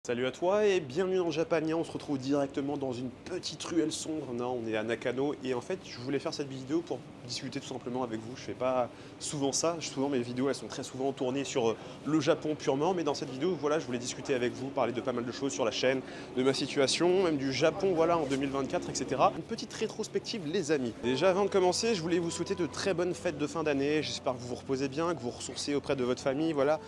Salut à toi et bienvenue dans Japania. On se retrouve directement dans une petite ruelle sombre. Non, on est à Nakano et en fait, je voulais faire cette vidéo pour discuter tout simplement avec vous. Je fais pas souvent ça. Souvent mes vidéos, elles sont très souvent tournées sur le Japon purement, mais dans cette vidéo, voilà, je voulais discuter avec vous, parler de pas mal de choses sur la chaîne, de ma situation, même du Japon, voilà, en 2024, etc. Une petite rétrospective, les amis. Déjà, avant de commencer, je voulais vous souhaiter de très bonnes fêtes de fin d'année. J'espère que vous vous reposez bien, que vous ressourcez auprès de votre famille, voilà.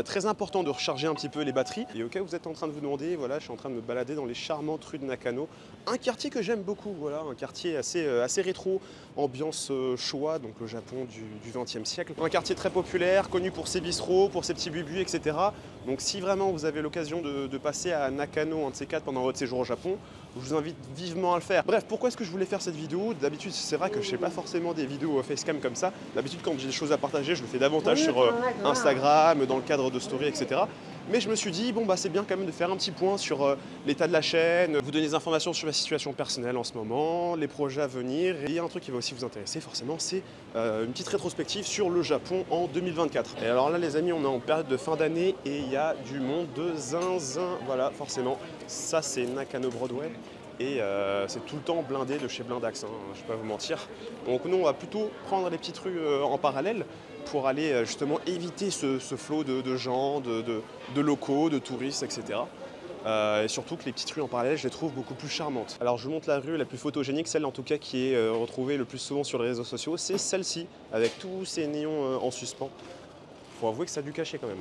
Très important de recharger un petit peu les batteries. Et au cas où vous êtes en train de vous demander, voilà, je suis en train de me balader dans les charmantes rues de Nakano. Un quartier que j'aime beaucoup, voilà, un quartier assez rétro, ambiance Showa, donc le Japon du XXe siècle. Un quartier très populaire, connu pour ses bistrots, pour ses petits bubus, etc. Donc si vraiment vous avez l'occasion de passer à Nakano, un de ces quatre, pendant votre séjour au Japon, je vous invite vivement à le faire. Bref, pourquoi est-ce que je voulais faire cette vidéo? D'habitude, c'est vrai que je ne fais pas forcément des vidéos facecam comme ça. D'habitude, quand j'ai des choses à partager, je le fais davantage sur Instagram, dans le cadre de stories, etc. Mais je me suis dit, bon, bah, c'est bien quand même de faire un petit point sur l'état de la chaîne, vous donner des informations sur ma situation personnelle en ce moment, les projets à venir. Et il y a un truc qui va aussi vous intéresser, forcément, c'est une petite rétrospective sur le Japon en 2024. Et alors là, les amis, on est en période de fin d'année et il y a du monde de zinzin. Voilà, forcément, ça, c'est Nakano Broadway. Et c'est tout le temps blindé de chez Blindax, hein, je ne vais pas vous mentir. Donc nous, on va plutôt prendre les petites rues en parallèle pour aller justement éviter ce flot de gens, de locaux, de touristes, etc. Et surtout que les petites rues en parallèle, je les trouve beaucoup plus charmantes. Alors je vous montre la rue la plus photogénique, celle en tout cas qui est retrouvée le plus souvent sur les réseaux sociaux, c'est celle-ci, avec tous ces néons en suspens. Faut avouer que ça a dû cacher quand même.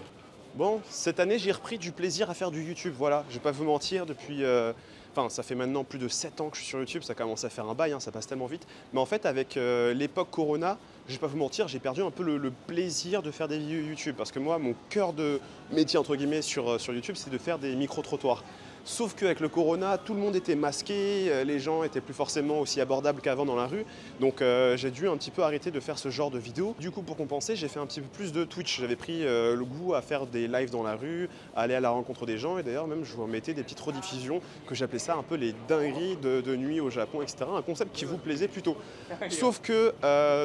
Bon, cette année, j'ai repris du plaisir à faire du YouTube, voilà. Je vais pas vous mentir, depuis... Enfin, ça fait maintenant plus de 7 ans que je suis sur YouTube, ça commence à faire un bail, hein, ça passe tellement vite. Mais en fait, avec l'époque Corona, je vais pas vous mentir, j'ai perdu un peu le plaisir de faire des vidéos YouTube. Parce que moi, mon cœur de métier, entre guillemets, sur YouTube, c'est de faire des micro-trottoirs. Sauf qu'avec le Corona, tout le monde était masqué, les gens étaient plus forcément aussi abordables qu'avant dans la rue. Donc j'ai dû un petit peu arrêter de faire ce genre de vidéos. Du coup, pour compenser, j'ai fait un petit peu plus de Twitch. J'avais pris le goût à faire des lives dans la rue, à aller à la rencontre des gens. Et d'ailleurs, même, je vous mettais des petites rediffusions, que j'appelais ça un peu les dingueries de nuit au Japon, etc. Un concept qui vous plaisait plutôt. Sauf que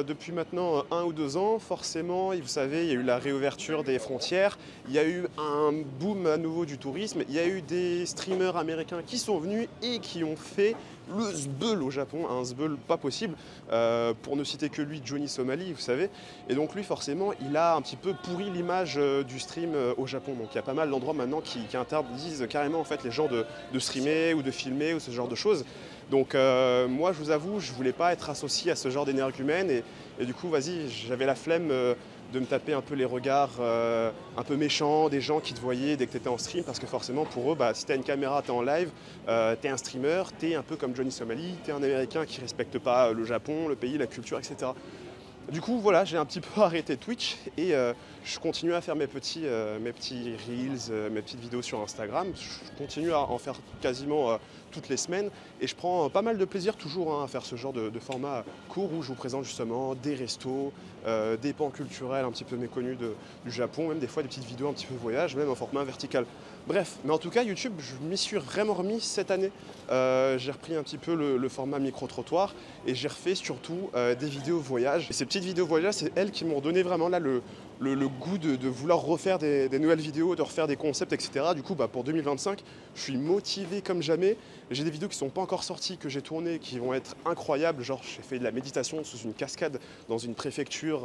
depuis maintenant 1 ou 2 ans, forcément, vous savez, il y a eu la réouverture des frontières, il y a eu un boom à nouveau du tourisme, il y a eu des streamers américains qui sont venus et qui ont fait le zbeul au Japon, un zbeul pas possible, pour ne citer que lui, Johnny Somali, vous savez. Et donc lui, forcément, il a un petit peu pourri l'image du stream au Japon. Donc il y a pas mal d'endroits maintenant qui interdisent carrément en fait les gens de streamer ou de filmer ou ce genre de choses. Donc moi, je vous avoue, je voulais pas être associé à ce genre d'énergumène et du coup, vas-y, j'avais la flemme de me taper un peu les regards un peu méchants des gens qui te voyaient dès que tu étais en stream, parce que forcément pour eux, bah, si tu as une caméra, tu es en live, tu es un streamer, tu es un peu comme Johnny Somali, tu es un Américain qui respecte pas le Japon, le pays, la culture, etc. Du coup, voilà, j'ai un petit peu arrêté Twitch et je continue à faire mes petits reels, mes petites vidéos sur Instagram. Je continue à en faire quasiment toutes les semaines et je prends pas mal de plaisir toujours hein, à faire ce genre de format court où je vous présente justement des restos, des pans culturels un petit peu méconnus du Japon, même des fois des petites vidéos un petit peu voyage, même en format vertical. Bref, mais en tout cas, YouTube, je m'y suis vraiment remis cette année. J'ai repris un petit peu le format micro-trottoir et j'ai refait surtout des vidéos voyage. Et ces petites vidéos voyage, c'est elles qui m'ont donné vraiment là le goût de vouloir refaire des nouvelles vidéos, de refaire des concepts, etc. Du coup, bah, pour 2025, je suis motivé comme jamais. J'ai des vidéos qui ne sont pas encore sorties, que j'ai tournées, qui vont être incroyables. Genre, j'ai fait de la méditation sous une cascade dans une préfecture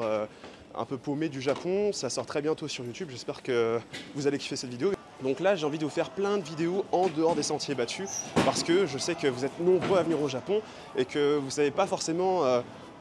un peu paumée du Japon. Ça sort très bientôt sur YouTube. J'espère que vous allez kiffer cette vidéo. Donc là, j'ai envie de vous faire plein de vidéos en dehors des sentiers battus parce que je sais que vous êtes nombreux à venir au Japon et que vous ne savez pas forcément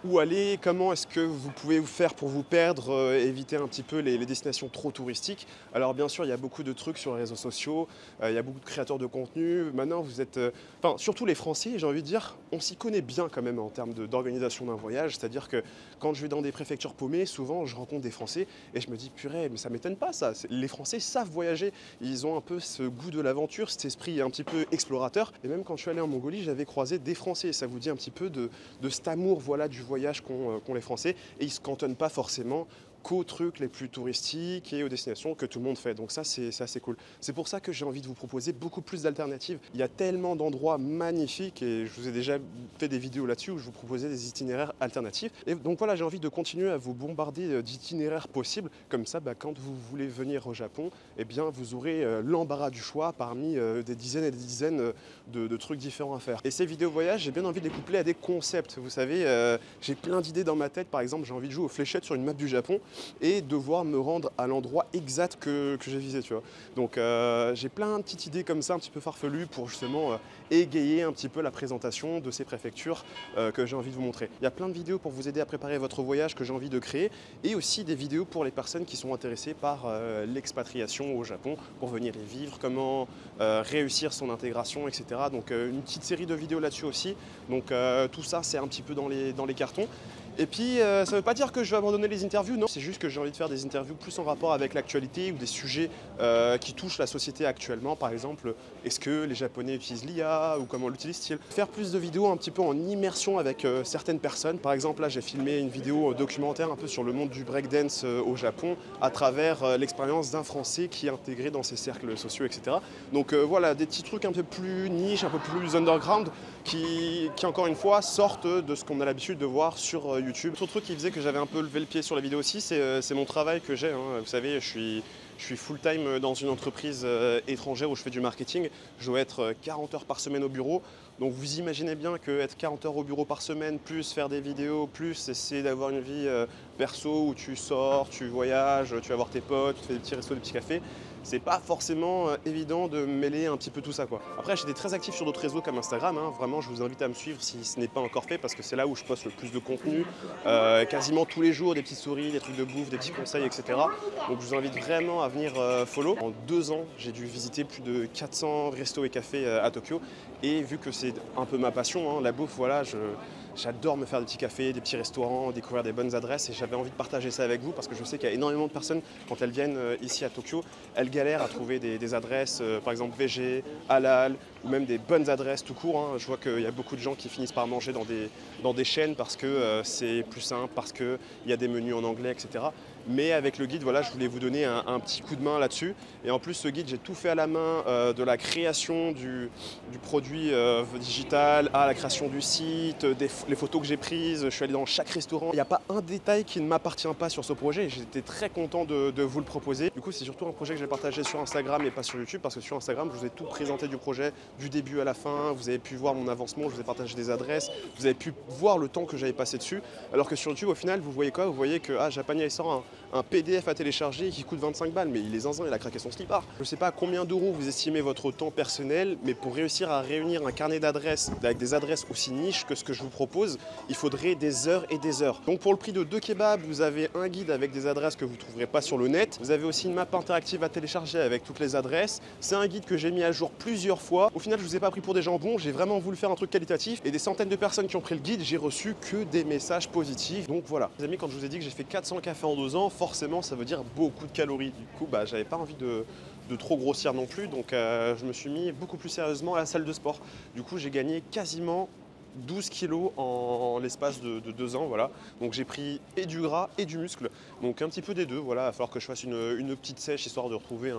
où aller, comment est-ce que vous pouvez vous faire pour vous perdre, éviter un petit peu les destinations trop touristiques. Alors bien sûr, il y a beaucoup de trucs sur les réseaux sociaux, il y a beaucoup de créateurs de contenu. Maintenant, vous êtes... Enfin, surtout les Français, j'ai envie de dire, on s'y connaît bien quand même en termes d'organisation d'un voyage. C'est-à-dire que quand je vais dans des préfectures paumées, souvent je rencontre des Français et je me dis, purée, mais ça m'étonne pas ça. Les Français savent voyager, ils ont un peu ce goût de l'aventure, cet esprit un petit peu explorateur. Et même quand je suis allé en Mongolie, j'avais croisé des Français. Ça vous dit un petit peu de cet amour voilà, du voyage qu'ont les Français et ils ne se cantonnent pas forcément qu'aux trucs les plus touristiques et aux destinations que tout le monde fait. Donc ça, c'est assez cool. C'est pour ça que j'ai envie de vous proposer beaucoup plus d'alternatives. Il y a tellement d'endroits magnifiques et je vous ai déjà fait des vidéos là-dessus où je vous proposais des itinéraires alternatifs. Et donc voilà, j'ai envie de continuer à vous bombarder d'itinéraires possibles. Comme ça, quand vous voulez venir au Japon, eh bien, vous aurez l'embarras du choix parmi des dizaines et des dizaines de trucs différents à faire. Et ces vidéos voyages, j'ai bien envie de les coupler à des concepts. Vous savez, j'ai plein d'idées dans ma tête. Par exemple, j'ai envie de jouer aux fléchettes sur une map du Japon et devoir me rendre à l'endroit exact que j'ai visé, tu vois. Donc j'ai plein de petites idées comme ça, un petit peu farfelues pour justement égayer un petit peu la présentation de ces préfectures que j'ai envie de vous montrer. Il y a plein de vidéos pour vous aider à préparer votre voyage que j'ai envie de créer et aussi des vidéos pour les personnes qui sont intéressées par l'expatriation au Japon pour venir y vivre, comment réussir son intégration, etc. Donc une petite série de vidéos là-dessus aussi. Donc tout ça, c'est un petit peu dans les cartons. Et puis, ça ne veut pas dire que je vais abandonner les interviews, non. C'est juste que j'ai envie de faire des interviews plus en rapport avec l'actualité ou des sujets qui touchent la société actuellement. Par exemple, est-ce que les Japonais utilisent l'IA ou comment l'utilisent-ils? Faire plus de vidéos un petit peu en immersion avec certaines personnes. Par exemple, là, j'ai filmé une vidéo documentaire un peu sur le monde du breakdance au Japon à travers l'expérience d'un Français qui est intégré dans ces cercles sociaux, etc. Donc voilà, des petits trucs un peu plus niche, un peu plus underground qui encore une fois, sortent de ce qu'on a l'habitude de voir sur YouTube. Autre truc qui faisait que j'avais un peu levé le pied sur la vidéo aussi, c'est mon travail que j'ai. Vous savez, je suis full-time dans une entreprise étrangère où je fais du marketing. Je dois être 40 heures par semaine au bureau. Donc vous imaginez bien qu'être 40 heures au bureau par semaine, plus faire des vidéos, plus essayer d'avoir une vie perso où tu sors, tu voyages, tu vas voir tes potes, tu fais des petits restos, des petits cafés, c'est pas forcément évident de mêler un petit peu tout ça, quoi. Après, j'étais très actif sur d'autres réseaux comme Instagram. Vraiment, je vous invite à me suivre si ce n'est pas encore fait parce que c'est là où je poste le plus de contenu. Quasiment tous les jours, des petites stories, des trucs de bouffe, des petits conseils, etc. Donc je vous invite vraiment à venir follow. En 2 ans, j'ai dû visiter plus de 400 restos et cafés à Tokyo. Et vu que c'est un peu ma passion, la bouffe, voilà, j'adore me faire des petits cafés, des petits restaurants, découvrir des bonnes adresses et j'avais envie de partager ça avec vous parce que je sais qu'il y a énormément de personnes, quand elles viennent ici à Tokyo, elles galèrent à trouver des adresses, par exemple végé, halal ou même des bonnes adresses tout court. Je vois qu'il y a beaucoup de gens qui finissent par manger dans des chaînes parce que c'est plus simple, parce qu'il y a des menus en anglais, etc. Mais avec le guide, voilà, je voulais vous donner un petit coup de main là-dessus. Et en plus, ce guide, j'ai tout fait à la main, de la création du produit digital à la création du site, les photos que j'ai prises. Je suis allé dans chaque restaurant. Il n'y a pas un détail qui ne m'appartient pas sur ce projet. Et j'étais très content de vous le proposer. Du coup, c'est surtout un projet que j'ai partagé sur Instagram et pas sur YouTube parce que sur Instagram, je vous ai tout présenté du projet du début à la fin. Vous avez pu voir mon avancement, je vous ai partagé des adresses. Vous avez pu voir le temps que j'avais passé dessus. Alors que sur YouTube, au final, vous voyez quoi? Vous voyez que Japania, il sort un PDF à télécharger qui coûte 25 balles, mais il est zinzin, il a craqué son slipard. Je ne sais pas à combien d'euros vous estimez votre temps personnel, mais pour réussir à réunir un carnet d'adresses avec des adresses aussi niches que ce que je vous propose, il faudrait des heures et des heures. Donc pour le prix de 2 kebabs, vous avez un guide avec des adresses que vous ne trouverez pas sur le net. Vous avez aussi une map interactive à télécharger avec toutes les adresses. C'est un guide que j'ai mis à jour plusieurs fois. Au final, je ne vous ai pas pris pour des jambons, j'ai vraiment voulu faire un truc qualitatif. Et des centaines de personnes qui ont pris le guide, j'ai reçu que des messages positifs. Donc voilà. Les amis, quand je vous ai dit que j'ai fait 400 cafés en 2 ans, forcément, ça veut dire beaucoup de calories. Du coup, j'avais pas envie de trop grossir non plus, donc je me suis mis beaucoup plus sérieusement à la salle de sport. Du coup, j'ai gagné quasiment 12 kilos en l'espace de 2 ans, voilà. Donc j'ai pris et du gras et du muscle, donc un petit peu des deux, voilà. Il va falloir que je fasse une petite sèche histoire de retrouver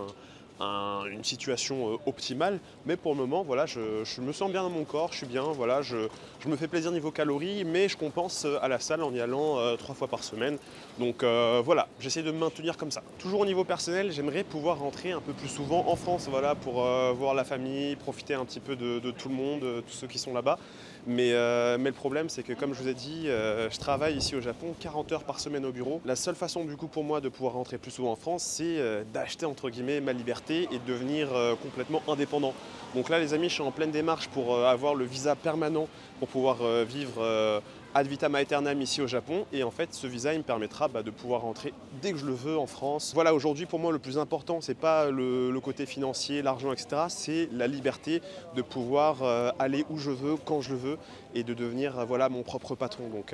une situation optimale, mais pour le moment, voilà, je me sens bien dans mon corps, je suis bien, voilà, je me fais plaisir niveau calories, mais je compense à la salle en y allant 3 fois par semaine. Donc voilà, j'essaie de me maintenir comme ça. Toujours au niveau personnel, j'aimerais pouvoir rentrer un peu plus souvent en France, voilà, pour voir la famille, profiter un petit peu de tout le monde, tous ceux qui sont là-bas. Mais le problème, c'est que comme je vous ai dit, je travaille ici au Japon 40 heures par semaine au bureau. La seule façon du coup pour moi de pouvoir rentrer plus souvent en France, c'est d'acheter entre guillemets ma liberté et de devenir complètement indépendant. Donc là les amis, je suis en pleine démarche pour avoir le visa permanent pour pouvoir vivre ad vitam aeternam ici au Japon, et en fait ce visa il me permettra de pouvoir rentrer dès que je le veux en France. Voilà, aujourd'hui pour moi le plus important c'est pas le côté financier, l'argent, etc. C'est la liberté de pouvoir aller où je veux, quand je le veux, et de devenir voilà, mon propre patron. Donc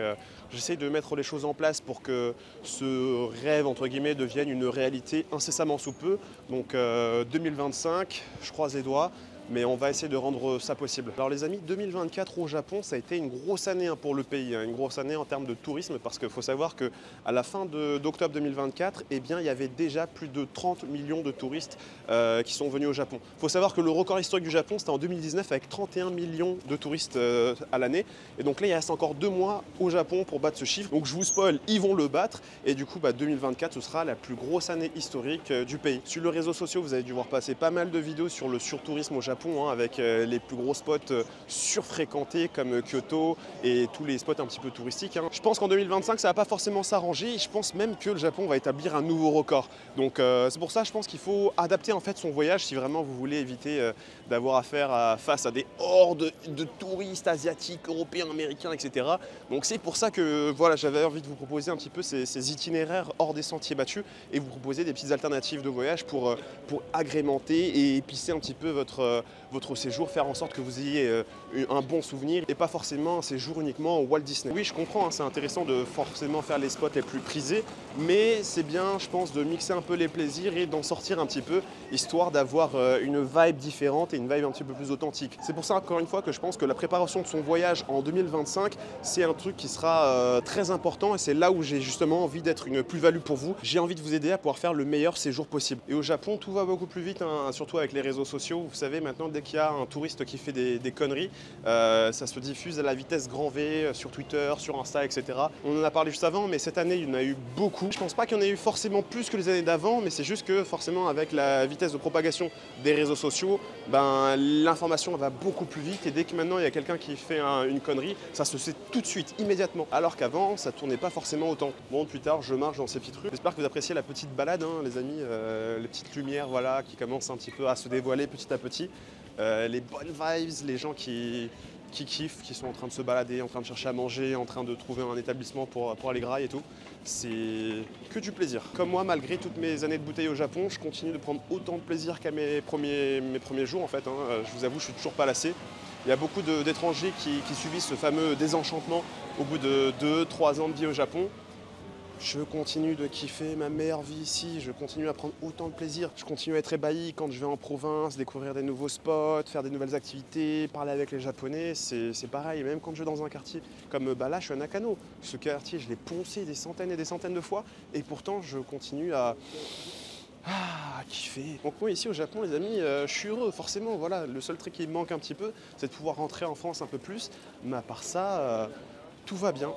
j'essaie de mettre les choses en place pour que ce rêve entre guillemets devienne une réalité incessamment sous peu. Donc 2025, je croise les doigts. mais on va essayer de rendre ça possible. Alors les amis, 2024 au Japon, ça a été une grosse année pour le pays, une grosse année en termes de tourisme, parce qu'il faut savoir qu'à la fin d'octobre 2024, eh bien, il y avait déjà plus de 30 millions de touristes qui sont venus au Japon. Il faut savoir que le record historique du Japon, c'était en 2019 avec 31 millions de touristes à l'année. Et donc là, il reste encore 2 mois au Japon pour battre ce chiffre. Donc je vous spoil, ils vont le battre. Et du coup, 2024, ce sera la plus grosse année historique du pays. Sur les réseaux sociaux, vous avez dû voir passer pas mal de vidéos sur le surtourisme au Japon, avec les plus gros spots surfréquentés comme Kyoto et tous les spots un petit peu touristiques. Je pense qu'en 2025, ça va pas forcément s'arranger. Je pense même que le Japon va établir un nouveau record. Donc c'est pour ça, je pense qu'il faut adapter en fait son voyage si vraiment vous voulez éviter d'avoir affaire face à des hordes de touristes asiatiques, européens, américains, etc. Donc c'est pour ça que voilà, j'avais envie de vous proposer un petit peu ces itinéraires hors des sentiers battus et vous proposer des petites alternatives de voyage pour agrémenter et épicer un petit peu votre séjour, faire en sorte que vous ayez un bon souvenir et pas forcément un séjour uniquement au Walt Disney. Oui, je comprends, c'est intéressant de forcément faire les spots les plus prisés, mais c'est bien, je pense, de mixer un peu les plaisirs et d'en sortir un petit peu, histoire d'avoir une vibe différente et une vibe un petit peu plus authentique. C'est pour ça, encore une fois, que je pense que la préparation de son voyage en 2025, c'est un truc qui sera très important et c'est là où j'ai justement envie d'être une plus-value pour vous. J'ai envie de vous aider à pouvoir faire le meilleur séjour possible. Et au Japon, tout va beaucoup plus vite, surtout avec les réseaux sociaux. Vous savez, maintenant, dès qu'il y a un touriste qui fait des conneries, ça se diffuse à la vitesse grand V sur Twitter, sur Insta, etc. On en a parlé juste avant, mais cette année, il y en a eu beaucoup. Je pense pas qu'il y en ait eu forcément plus que les années d'avant, mais c'est juste que forcément, avec la vitesse de propagation des réseaux sociaux, l'information va beaucoup plus vite et dès que maintenant il y a quelqu'un qui fait une connerie, ça se sait tout de suite, immédiatement. Alors qu'avant, ça tournait pas forcément autant. Bon, plus tard, je marche dans ces petites rues. J'espère que vous appréciez la petite balade, les amis, les petites lumières, voilà, qui commencent un petit peu à se dévoiler petit à petit. Les bonnes vibes, les gens qui kiffent, qui sont en train de se balader, en train de chercher à manger, en train de trouver un établissement pour aller grailler et tout. C'est que du plaisir. Comme moi, malgré toutes mes années de bouteille au Japon, je continue de prendre autant de plaisir qu'à mes premiers jours en fait. Je vous avoue, je suis toujours pas lassé. Il y a beaucoup d'étrangers qui subissent ce fameux désenchantement au bout de 2-3 ans de vie au Japon. Je continue de kiffer ma meilleure vie ici, je continue à prendre autant de plaisir. Je continue à être ébahi quand je vais en province, découvrir des nouveaux spots, faire des nouvelles activités, parler avec les Japonais, c'est pareil. Même quand je vais dans un quartier comme là, je suis à Nakano. Ce quartier, je l'ai poncé des centaines et des centaines de fois et pourtant je continue à kiffer. Donc moi ici au Japon les amis, je suis heureux forcément, voilà. Le seul truc qui me manque un petit peu, c'est de pouvoir rentrer en France un peu plus. Mais à part ça, tout va bien,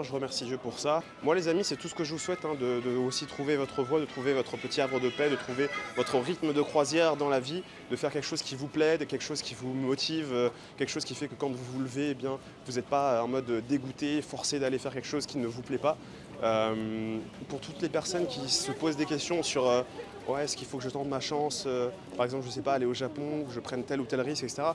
je remercie Dieu pour ça. Moi les amis, c'est tout ce que je vous souhaite, de aussi trouver votre voie, de trouver votre petit havre de paix, de trouver votre rythme de croisière dans la vie, de faire quelque chose qui vous plaide, quelque chose qui vous motive, quelque chose qui fait que quand vous vous levez, eh bien, vous n'êtes pas en mode dégoûté, forcé d'aller faire quelque chose qui ne vous plaît pas. Pour toutes les personnes qui se posent des questions sur ouais, est-ce qu'il faut que je tente ma chance, par exemple, je sais pas, aller au Japon, que je prenne tel ou tel risque, etc.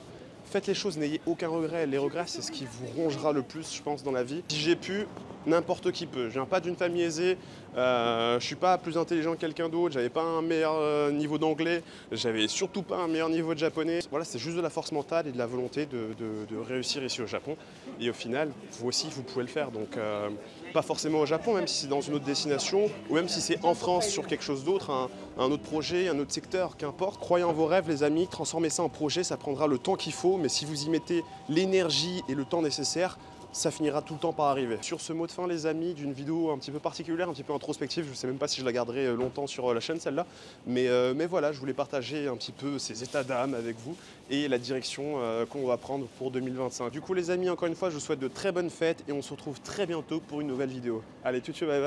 Faites les choses, n'ayez aucun regret. Les regrets, c'est ce qui vous rongera le plus, je pense, dans la vie. Si j'ai pu, n'importe qui peut. Je viens pas d'une famille aisée, je suis pas plus intelligent que quelqu'un d'autre, j'avais pas un meilleur niveau d'anglais, j'avais surtout pas un meilleur niveau de japonais. Voilà, c'est juste de la force mentale et de la volonté de réussir ici au Japon. Et au final, vous aussi, vous pouvez le faire. Donc, pas forcément au Japon, même si c'est dans une autre destination, ou même si c'est en France sur quelque chose d'autre, un autre projet, un autre secteur, qu'importe. Croyez en vos rêves, les amis, transformez ça en projet, ça prendra le temps qu'il faut, mais si vous y mettez l'énergie et le temps nécessaire, ça finira tout le temps par arriver. Sur ce mot de fin les amis, d'une vidéo un petit peu particulière, un petit peu introspective, je ne sais même pas si je la garderai longtemps sur la chaîne celle-là, mais voilà, je voulais partager un petit peu ces états d'âme avec vous et la direction qu'on va prendre pour 2025. Du coup les amis, encore une fois, je vous souhaite de très bonnes fêtes et on se retrouve très bientôt pour une nouvelle vidéo. Allez, tchou tchou, bye bye.